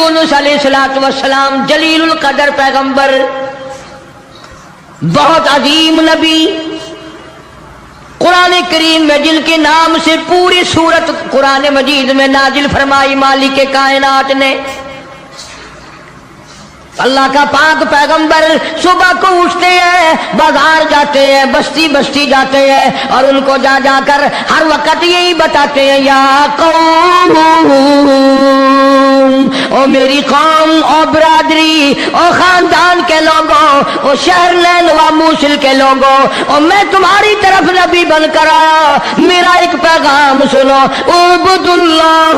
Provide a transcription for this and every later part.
یونس علیہ السلام جلیل القدر پیغمبر، بہت عظیم نبی، قرآن کریم میں جن کے نام سے پوری سورت قرآن مجید میں نازل فرمائی مالک کائنات نے، اللہ کا پاک پیغمبر صبح کو اٹھتے ہیں، بازار جاتے ہیں، بستی بستی جاتے ہیں، اور ان کو جا جا کر ہر وقت یہی بتاتے ہیں، یا قوم، او میری قوم، او برادری، او خاندان کے لوگوں، او شہر لین و موصل کے لوگوں، او میں تمہاری طرف نبی بن کر آیا، میرا ایک پیغام سنو، اعبدوا اللہ،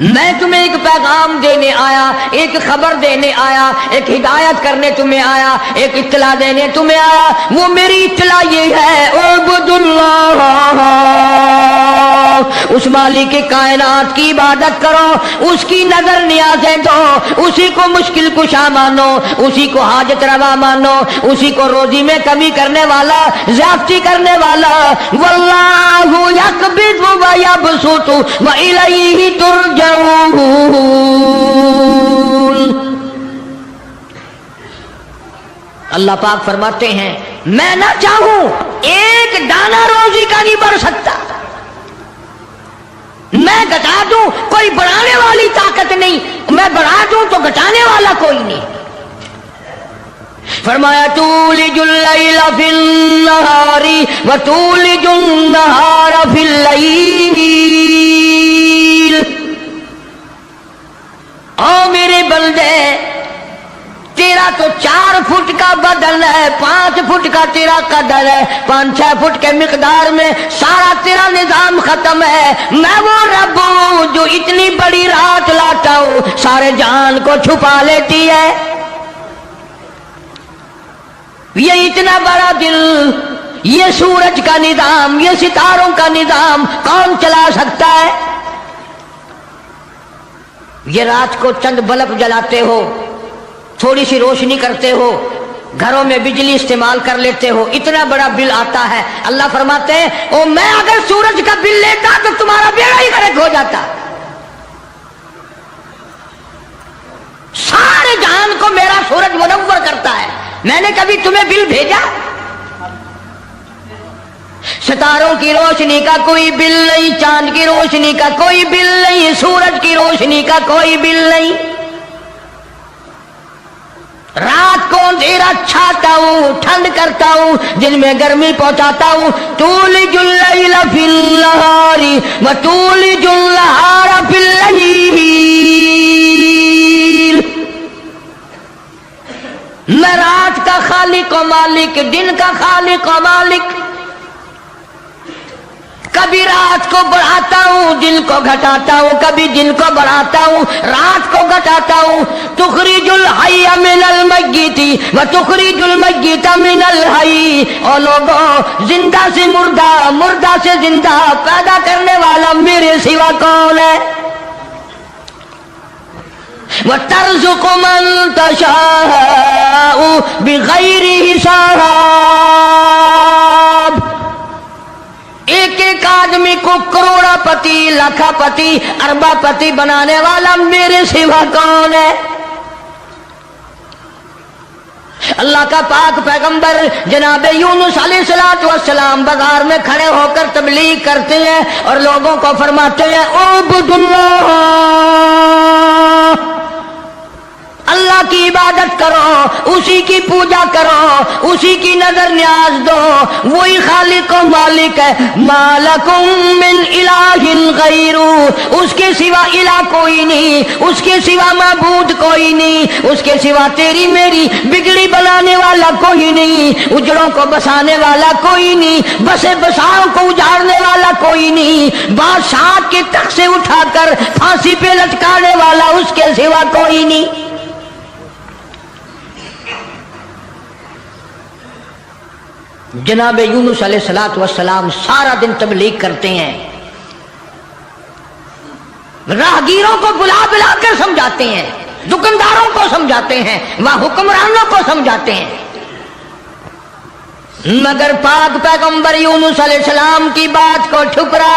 میں تمہیں ایک پیغام دینے آیا، ایک خبر دینے آیا، ایک ہدایت کرنے تمہیں آیا، ایک اطلاع دینے تمہیں آیا، وہ میری اطلاع یہ ہے، اعبدوا اللہ، اس مالک کائنات کی عبادت کرو، اس کی نظر نیازیں دو، اسی کو مشکل کشا مانو، اسی کو حاجت روا مانو، اسی کو روزی میں کمی کرنے والا، زیادتی کرنے والا، واللہ یقبض و یبسط و الیہ ترجعون۔ اللہ پاک فرماتے ہیں میں نہ چاہوں ایک دانہ روزی کا نہیں بڑھ سکتا، میں گھٹا دوں کوئی بڑھانے والی طاقت نہیں، میں بڑھا دوں تو گھٹانے والا کوئی نہیں۔ فرمایا تولج اللیل فی النہار وتولج النہار فی اللیل، او میرے بندے تیرا تو 4 فٹ کا بدن ہے، 5 فٹ کا تیرا قدر ہے، 5-6 فٹ کے مقدار میں سارا تیرا نظام ختم ہے، میں وہ رب ہوں جو اتنی بڑی رات لاتا ہوں، سارے جہان کو چھپا لیتی ہے، یہ اتنا بڑا دل، یہ سورج کا نظام، یہ ستاروں کا نظام کون چلا سکتا ہے؟ یہ رات کو چند بلب جلاتے ہو، تھوڑی سی روشنی کرتے ہو، گھروں میں بجلی استعمال کر لیتے ہو، اتنا بڑا بل آتا ہے۔ اللہ فرماتے ہیں او میں اگر سورج کا بل لیتا تو تمہارا بیڑا ہی غرق ہو جاتا، سارے جہان کو میرا سورج منور کرتا ہے، میں نے کبھی تمہیں بل بھیجا؟ ستاروں کی روشنی کا کوئی بل نہیں، چاند کی روشنی کا کوئی بل نہیں، سورج کی روشنی کا کوئی بل نہیں، رات کو اندھیرا چھاتا ہوں، ٹھنڈ کرتا ہوں، دن میں گرمی پہنچاتا ہوں، تولج اللیل فی النہار وتولج النہار فی اللیل، میں رات کا خالق و مالک، دن کا خالق و مالک، کبھی رات کو بڑھاتا ہوں دن کو گھٹاتا ہوں، کبھی دن کو بڑھاتا ہوں رات کو گھٹاتا ہوں، تخرج الحی من المیت وتخرج المیت من الحی، اور لوگوں زندہ سے مردہ، مردہ سے زندہ پیدا کرنے والا میرے سوا کون ہے؟ وَتَرْزُقُ مَن تَشَاءُ بِغَيْرِ حِسَابٍ، ایک ایک آدمی کو کروڑا پتی، لاکھا پتی، اربا پتی بنانے والا میرے سوا کون ہے؟ اللہ کا پاک پیغمبر جناب یونس علیہ السلام بازار میں کھڑے ہو کر تبلیغ کرتے ہیں اور لوگوں کو فرماتے ہیں اعبدوا اللہ، اللہ کی عبادت کرو، اسی کی پوجا کرو، اسی کی نظر نیاز دو، وہی خالق و مالک ہے، ما لکم من الہ غیر، اس کے سوا الہ کوئی نہیں، اس کے سوا معبود کوئی نہیں، اس کے سوا تیری میری بگڑی بنانے والا کوئی نہیں، اجڑوں کو بسانے والا کوئی نہیں، بسے بساؤں کو اجاڑنے والا کوئی نہیں، بادشاہ کے تخت سے اٹھا کر پھانسی پہ لٹکانے والا اس کے سوا کوئی نہیں۔ جناب یونس علیہ السلام سارا دن تبلیغ کرتے ہیں، راہگیروں کو بلا بلا کر سمجھاتے ہیں، دکانداروں کو سمجھاتے ہیں، وہاں حکمرانوں کو سمجھاتے ہیں، مگر پاک پیغمبر یونس علیہ السلام کی بات کو ٹھکرا،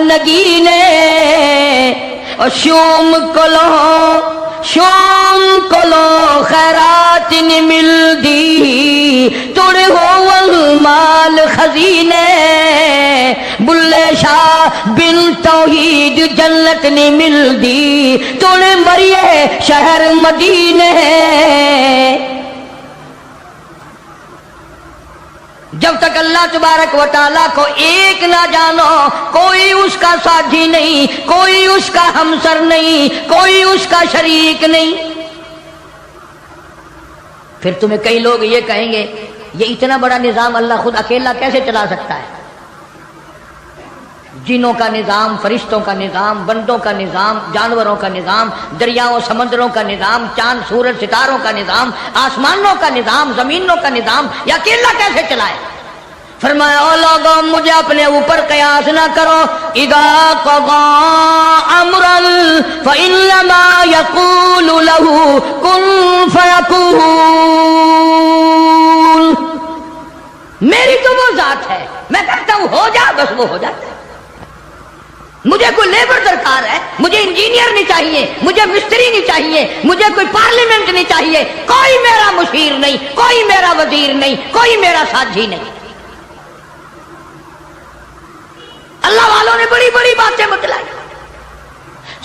نگینے اور شوم کلو خیرات نہیں ملدی توڑے ہو مال خزینے بلے شاہ بن توحید جنت نہیں ملدی توڑے مریے شہر مدینے جب تک اللہ تبارک و تعالیٰ کو ایک نہ جانو کوئی اس کا ساتھی نہیں کوئی اس کا ہمسر نہیں کوئی اس کا شریک نہیں پھر تمہیں کئی لوگ یہ کہیں گے یہ اتنا بڑا نظام اللہ خود اکیلا کیسے چلا سکتا ہے جنوں کا نظام فرشتوں کا نظام بندوں کا نظام جانوروں کا نظام دریاؤں سمندروں کا نظام چاند سورج ستاروں کا نظام آسمانوں کا نظام زمینوں کا نظام یہ اکیلا کیسے چلائے فرمایا او لوگوں مجھے اپنے اوپر قیاس نہ کرو اذا قضا امرا فانما يقول له كن فيكون میری تو وہ ذات ہے میں کہتا ہوں ہو جا بس وہ ہو جاتا ہے مجھے کوئی لیبر درکار ہے مجھے انجینئر نہیں چاہیے مجھے مستری نہیں چاہیے مجھے کوئی پارلیمنٹ نہیں چاہیے کوئی میرا مشیر نہیں کوئی میرا وزیر نہیں کوئی میرا ساتھی نہیں اللہ والوں نے بڑی بڑی باتیں بتلائی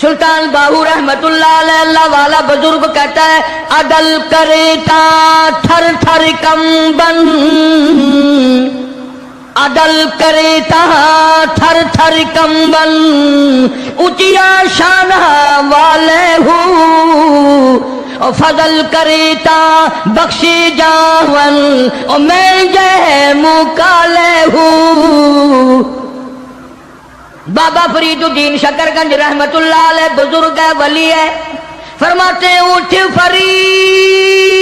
سلطان باہو رحمت اللہ علیہ اللہ والا بزرگ کہتا ہے عدل کریتا تھر تھر کمبن عدل کریتا تھر تھر کمبن اچیا شانہ والے ہوں فضل کریتا بخشی جاون اور میں جے مکالے ہوں بابا فرید الدین شکر گنج رحمت اللہ علیہ بزرگ ہے ولی ہے فرماتے اٹھ فرید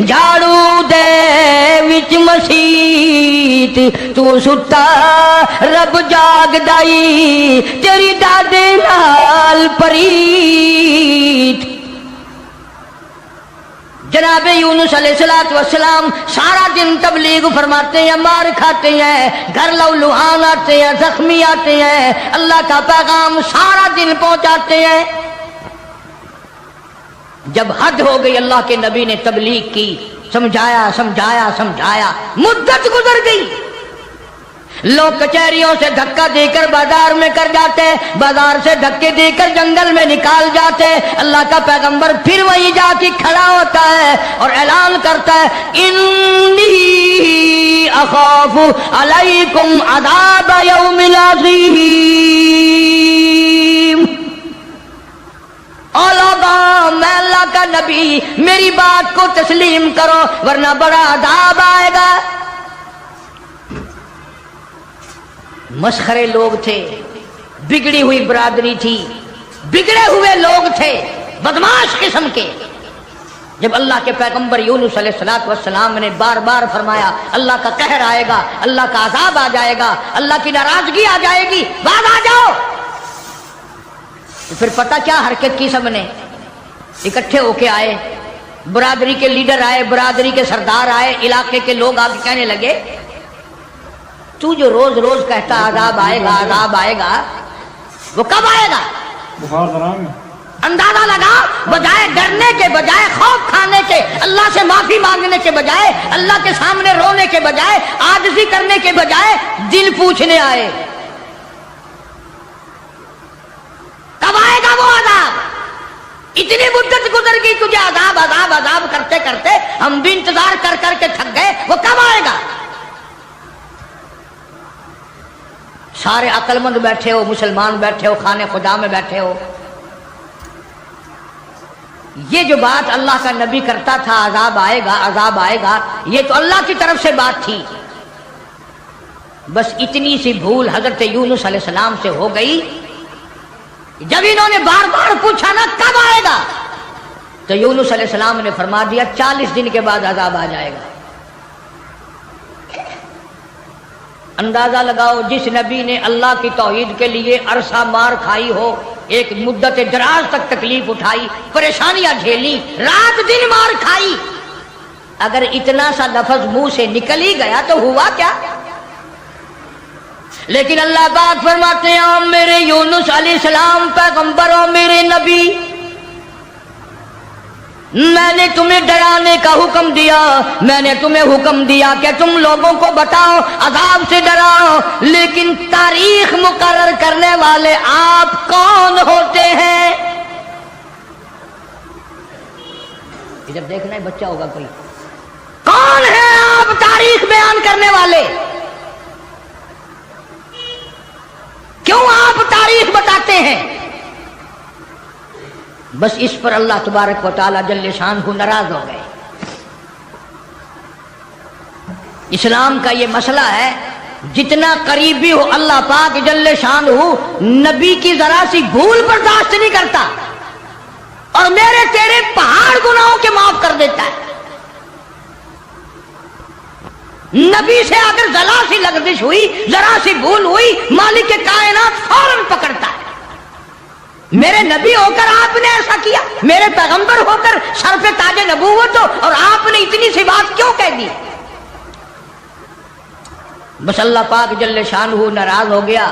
جھاڑو دے وچ مسیت تو ستا رب جاگ دائی تیری دادے نال پریت جناب یونس علیہ السلام سارا دن تبلیغ فرماتے ہیں مار کھاتے ہیں گھر لہوان آتے ہیں زخمی آتے ہیں اللہ کا پیغام سارا دن پہنچاتے ہیں جب حد ہو گئی اللہ کے نبی نے تبلیغ کی سمجھایا سمجھایا سمجھایا مدت گزر گئی لوگ کچہریوں سے دھکا دے کر بازار میں کر جاتے بازار سے دھکے دے کر جنگل میں نکال جاتے اللہ کا پیغمبر پھر وہیں جا کے کھڑا ہوتا ہے اور اعلان کرتا ہے انی اخاف علیکم عذاب یوم عظیم او لوگوں میں اللہ کا نبی میری بات کو تسلیم کرو ورنہ بڑا عذاب آئے گا مسخرے لوگ تھے بگڑی ہوئی برادری تھی بگڑے ہوئے لوگ تھے بدماش قسم کے جب اللہ کے پیغمبر یونس علیہ السلام نے بار بار فرمایا اللہ کا قہر آئے گا اللہ کا عذاب آ جائے گا اللہ کی ناراضگی آ جائے گی بعد آ جاؤ پھر پتہ کیا حرکت کی سب نے اکٹھے ہو کے آئے برادری کے لیڈر آئے برادری کے سردار آئے علاقے کے لوگ آ کے کہنے لگے تو جو روز روز کہتا عذاب آئے گا وہ کب آئے گا اندازہ لگا بجائے ڈرنے کے بجائے خوف کھانے کے اللہ سے معافی مانگنے کے بجائے اللہ کے سامنے رونے کے بجائے عاجزی کرنے کے بجائے دل پوچھنے آئے کب آئے گا وہ عذاب اتنی مدت گزر گئی تجھے عذاب کرتے کرتے ہم بھی انتظار کر کر کے تھک گئے وہ کب آئے گا سارے عقل مند بیٹھے ہو مسلمان بیٹھے ہو خانے خدا میں بیٹھے ہو یہ جو بات اللہ کا نبی کرتا تھا عذاب آئے گا یہ تو اللہ کی طرف سے بات تھی بس اتنی سی بھول حضرت یونس علیہ السلام سے ہو گئی جب انہوں نے بار بار پوچھا نا کب آئے گا تو یونس علیہ السلام نے فرما دیا 40 دن کے بعد عذاب آ جائے گا اندازہ لگاؤ جس نبی نے اللہ کی توحید کے لیے عرصہ مار کھائی ہو ایک مدت دراز تک تکلیف اٹھائی پریشانیاں جھیلی رات دن مار کھائی اگر اتنا سا لفظ منہ سے نکل ہی گیا تو ہوا کیا لیکن اللہ پاک فرماتے ہیں میرے یونس علیہ السلام پیغمبر اور میرے نبی، میں نے تمہیں ڈرانے کا حکم دیا، میں نے تمہیں حکم دیا کہ تم لوگوں کو بتاؤ، عذاب سے ڈراؤ، لیکن تاریخ مقرر کرنے والے آپ کون ہوتے ہیں؟ جب دیکھنا ہے بچہ ہوگا کوئی، کون ہے آپ تاریخ بیان کرنے والے؟ کیوں آپ تاریخ بتاتے ہیں؟ بس اس پر اللہ تبارک و تعالی جل شانہ ناراض ہو گئے۔ اسلام کا یہ مسئلہ ہے، جتنا قریبی ہو اللہ پاک جل شانہ نبی کی ذرا سی بھول برداشت نہیں کرتا، اور میرے تیرے پہاڑ گناہوں کے معاف کر دیتا ہے۔ نبی سے اگر ذرا سی لغزش ہوئی، ذرا سی بھول ہوئی، مالک کائنات فوراً پکڑتا ہے۔ میرے نبی ہو کر آپ نے ایسا کیا، میرے پیغمبر ہو کر سر پہ تاج نبوت ہو اور آپ نے اتنی سی بات کیوں کہہ دی؟ بس اللہ پاک جل شانہ ناراض ہو گیا۔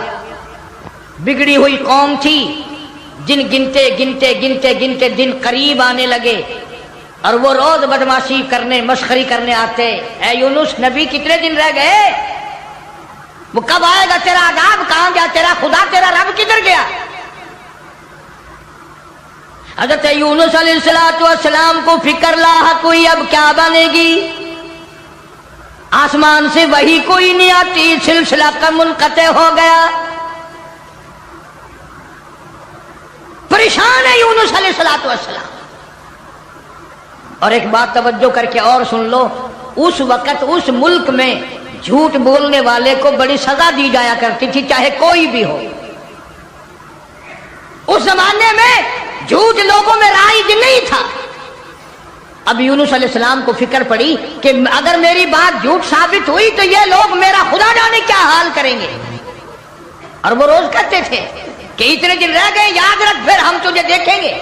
بگڑی ہوئی قوم تھی، جن گنتے گنتے گنتے گنتے دن قریب آنے لگے اور وہ روز بدماشی کرنے مسخری کرنے آتے۔ اے یونس نبی کتنے دن رہ گئے؟ وہ کب آئے گا تیرا عذاب؟ کہاں گیا تیرا خدا؟ تیرا رب کدھر گیا؟ حضرت یونس علیہ السلام کو فکر لاحق ہوئی، اب کیا بنے گی؟ آسمان سے وحی کوئی نہیں آتی، سلسلہ کا منقطع ہو گیا۔ پریشان ہے یونس علیہ السلام۔ اور ایک بات توجہ کر کے اور سن لو، اس وقت اس ملک میں جھوٹ بولنے والے کو بڑی سزا دی جایا کرتی تھی، چاہے کوئی بھی ہو۔ اس زمانے میں جھوٹ لوگوں میں رائج نہیں تھا۔ اب یونس علیہ السلام کو فکر پڑی کہ اگر میری بات جھوٹ ثابت ہوئی تو یہ لوگ میرا خدا جانے کیا حال کریں گے۔ اور وہ روز کہتے تھے کہ اتنے دن رہ گئے، یاد رکھ، پھر ہم تجھے دیکھیں گے،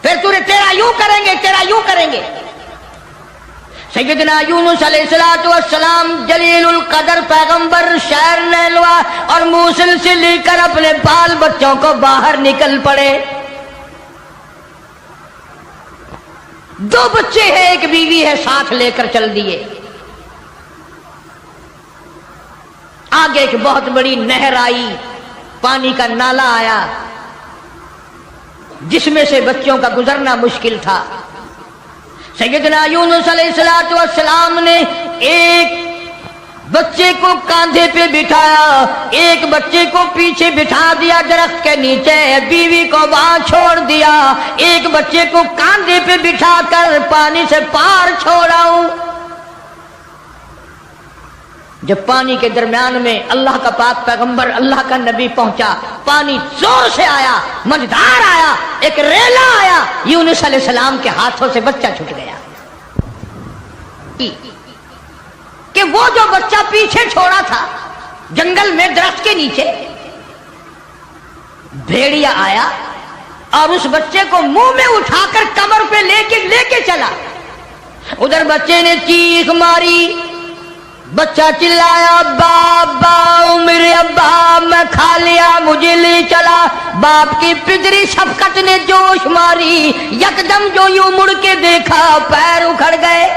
پھر تیرا یوں کریں گے، تیرا یوں کریں گے۔ سیدنا یونس علیہ السلام جلیل القدر پیغمبر شہر نیلوا اور موصل سے لے کر اپنے بال بچوں کو باہر نکل پڑے۔ 2 بچے ہیں، ایک بیوی ہے، ساتھ لے کر چل دیے۔ آگے ایک بہت بڑی نہر آئی، پانی کا نالا آیا جس میں سے بچوں کا گزرنا مشکل تھا۔ سیدنا یونس علیہ السلام نے ایک بچے کو کاندھے پہ بٹھایا، ایک بچے کو پیچھے بٹھا دیا درخت کے نیچے، بیوی کو وہاں چھوڑ دیا، ایک بچے کو کاندھے پہ بٹھا کر پانی سے پار چھوڑا ہوں۔ جب پانی کے درمیان میں اللہ کا پاک پیغمبر اللہ کا نبی پہنچا، پانی زور سے آیا، مجدار آیا، ایک ریلا آیا، یونس علیہ السلام کے ہاتھوں سے بچہ چھوٹ گیا۔ کہ وہ جو بچہ پیچھے چھوڑا تھا جنگل میں درخت کے نیچے، بھیڑیا آیا اور اس بچے کو منہ میں اٹھا کر کمر پہ لے کے چلا۔ ادھر بچے نے چیخ ماری، بچہ چلایا، ابا ابا، میرے ابا، میں کھا لیا، مجھے لے چلا۔ باپ کی پدری شفقت نے جوش ماری، یکدم جو یوں مڑ کے دیکھا، پیر اکھڑ گئے۔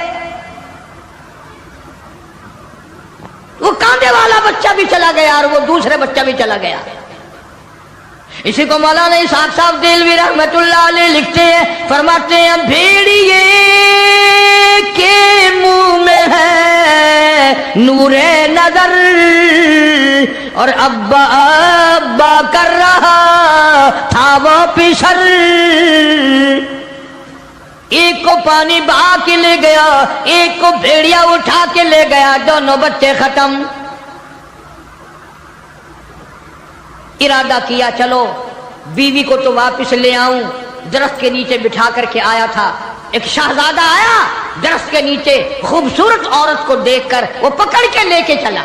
وہ کاندھے والا بچہ بھی چلا گیا اور وہ دوسرے بچہ بھی چلا گیا۔ اسی کو مولانا اسحاق صاحب دہلوی رحمت اللہ علیہ لکھتے ہیں، فرماتے ہیں بھیڑیے کے منہ میں ہے نور نظر اور ابا ابا کر رہا تھا وہ پیشر۔ ایک کو پانی بہا کے لے گیا، ایک کو بھیڑیا اٹھا کے لے گیا، دونوں بچے ختم۔ ارادہ کیا چلو بیوی کو تو واپس لے آؤں، درخت کے نیچے بٹھا کر کے آیا تھا۔ ایک شہزادہ آیا درخت کے نیچے، خوبصورت عورت کو دیکھ کر وہ پکڑ کے لے کے چلا۔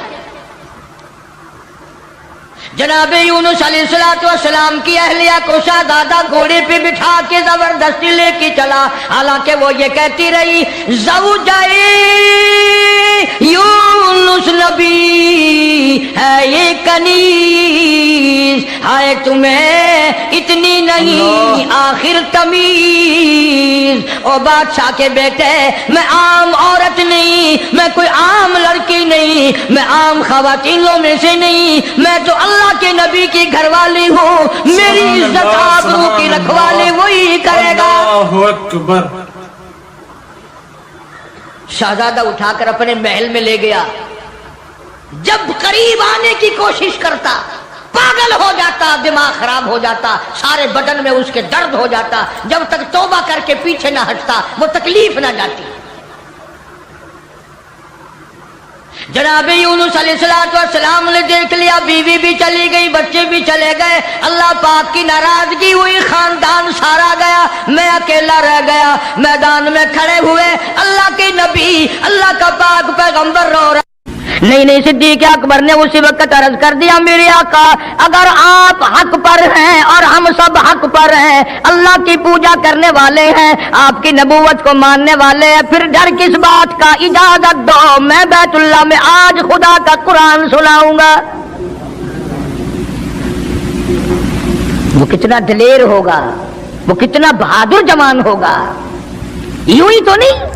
جناب یونس علیہ السلام کی اہلیہ کو شہزادہ گھوڑے پہ بٹھا کے زبردستی لے کے چلا، حالانکہ وہ یہ کہتی رہی زوجائے یونس نبی ہے یہ کنیز، ہائے تمہیں اتنی نہیں آخر تمیز۔ او بادشاہ کے بیٹے، میں عام عورت نہیں، میں کوئی عام لڑکی نہیں، میں عام خواتینوں میں سے نہیں، میں تو اللہ کے نبی کی گھر والی ہوں، میری عزت آبرو کی رکھوالی وہی کرے گا۔ اللہ اکبر۔ شہزادہ اٹھا کر اپنے محل میں لے گیا، جب قریب آنے کی کوشش کرتا پاگل ہو جاتا، دماغ خراب ہو جاتا، سارے بدن میں اس کے درد ہو جاتا، جب تک توبہ کر کے پیچھے نہ ہٹتا وہ تکلیف نہ جاتی۔ جناب یونس علیہ السلام نے دیکھ لیا، بیوی بھی چلی گئی، بچے بھی چلے گئے، اللہ پاک کی ناراضگی ہوئی، خاندان سارا گیا، میں اکیلا رہ گیا۔ میدان میں کھڑے ہوئے اللہ کے نبی، اللہ کا پاک پیغمبر رو رہا۔ نہیں صدیق اکبر نے اسی وقت عرض کر دیا، میرے آقا اگر آپ حق پر ہیں اور ہم سب حق پر ہیں، اللہ کی پوجا کرنے والے ہیں، آپ کی نبوت کو ماننے والے ہیں، پھر ڈر کس بات کا؟ اجازت دو، میں بیت اللہ میں آج خدا کا قرآن سناؤں گا۔ وہ کتنا دلیر ہوگا، وہ کتنا بہادر جوان ہوگا، یوں ہی تو نہیں۔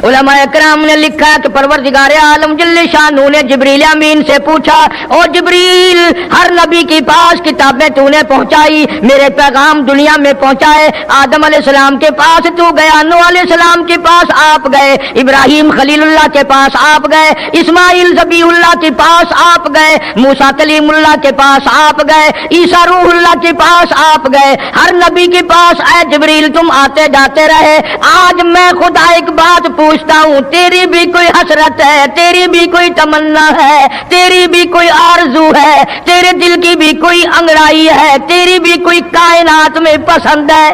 علماء اکرام نے لکھا کہ پروردگار عالم جل شانہ نے جبریل امین سے پوچھا، او جبریل، ہر نبی کے پاس کتابیں تو نے پہنچائی، میرے پیغام دنیا میں پہنچائے، آدم علیہ السلام کے پاس تو گیا، نوح علیہ السلام کے پاس آپ گئے، ابراہیم خلیل اللہ کے پاس آپ گئے، اسماعیل ذبیح اللہ کے پاس آپ گئے، موسیٰ کلیم اللہ کے پاس آپ گئے، عیسیٰ روح اللہ کے پاس آپ گئے، ہر نبی کے پاس اے جبریل تم آتے جاتے رہے۔ آج میں خدا ایک بات پوچھتا ہوں، تیری بھی کوئی حسرت ہے، تیری بھی کوئی تمنا ہے، تیری بھی کوئی آرزو ہے، تیرے دل کی بھی کوئی انگڑائی ہے، تیری بھی کوئی کائنات میں پسند ہے؟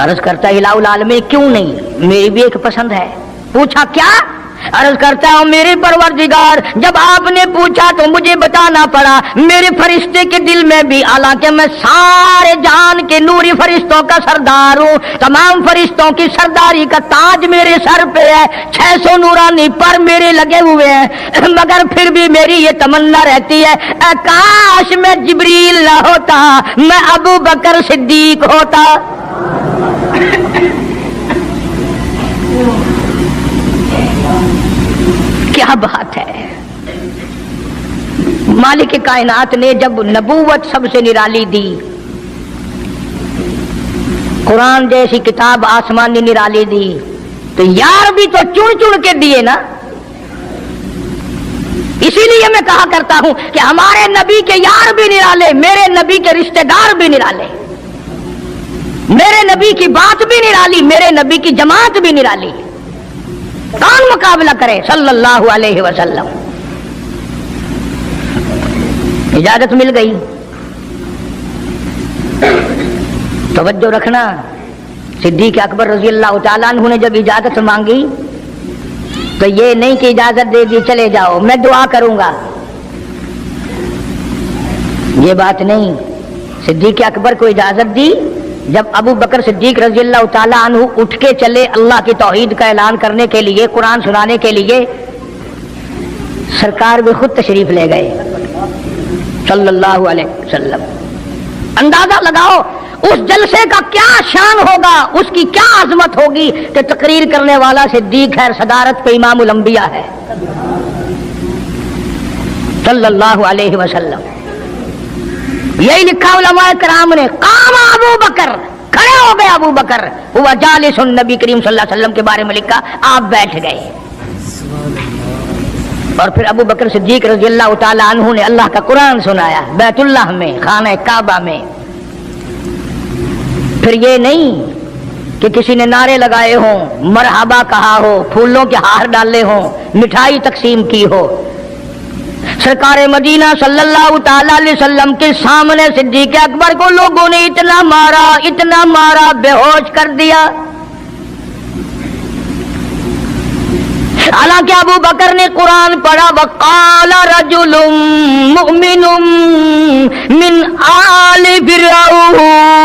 عرض کرتا ہے الہ العالمین کیوں نہیں، میری بھی ایک پسند ہے۔ پوچھا کیا؟ عرض کرتا ہوں میرے پروردگار، جب آپ نے پوچھا تو مجھے بتانا پڑا، میرے فرشتے کے دل میں بھی، حالانکہ میں سارے جہان کے نوری فرشتوں کا سردار ہوں، تمام فرشتوں کی سرداری کا تاج میرے سر پہ ہے، 600 نورانی پر میرے لگے ہوئے ہیں، مگر پھر بھی میری یہ تمنا رہتی ہے، کاش میں جبریل نہ ہوتا، میں ابو بکر صدیق ہوتا۔ کیا بات ہے! مالک کائنات نے جب نبوت سب سے نرالی دی، قرآن جیسی کتاب آسمان نے نرالی دی، تو یار بھی تو چن چن کے دیے نا۔ اسی لیے میں کہا کرتا ہوں کہ ہمارے نبی کے یار بھی نرالے، میرے نبی کے رشتہ دار بھی نرالے، میرے نبی کی بات بھی نرالی، میرے نبی کی جماعت بھی نرالی۔ کون مقابلہ کرے صلی اللہ علیہ وسلم؟ اجازت مل گئی، توجہ رکھنا۔ صدیق اکبر رضی اللہ تعالیٰ عنہ نے جب اجازت مانگی تو یہ نہیں کہ اجازت دے دی چلے جاؤ میں دعا کروں گا، یہ بات نہیں۔ صدیق اکبر کو اجازت دی، جب ابو بکر صدیق رضی اللہ تعالیٰ عنہ اٹھ کے چلے اللہ کی توحید کا اعلان کرنے کے لیے، قرآن سنانے کے لیے، سرکار بھی خود تشریف لے گئے صلی اللہ علیہ وسلم۔ اندازہ لگاؤ اس جلسے کا کیا شان ہوگا، اس کی کیا عظمت ہوگی کہ تقریر کرنے والا صدیق ہے، صدارت پہ امام الانبیاء ہے صلی اللہ علیہ وسلم۔ یہی لکھا علماء کرام نے، قام ابو بکر، کھڑے ہو گئے ابو بکر، ہوا جالس النبی کریم صلی اللہ علیہ وسلم کے بارے میں لکھا آپ بیٹھ گئے۔ اور پھر ابو بکر صدیق رضی اللہ تعالیٰ عنہ نے اللہ کا قرآن سنایا بیت اللہ میں، خانہ کعبہ میں۔ پھر یہ نہیں کہ کسی نے نعرے لگائے ہوں، مرحبا کہا ہو، پھولوں کے ہار ڈالے ہوں، مٹھائی تقسیم کی ہو۔ سرکار مدینہ صلی اللہ تعالی علیہ وسلم کے سامنے صدیق اکبر کو لوگوں نے اتنا مارا بے ہوش کر دیا۔ حالانکہ ابو بکر نے قرآن پڑھا، وقال رجل مؤمن من آل فرعون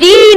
3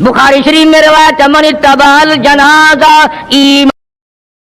بخاری شریف میں روایت من اتبع الجنازہ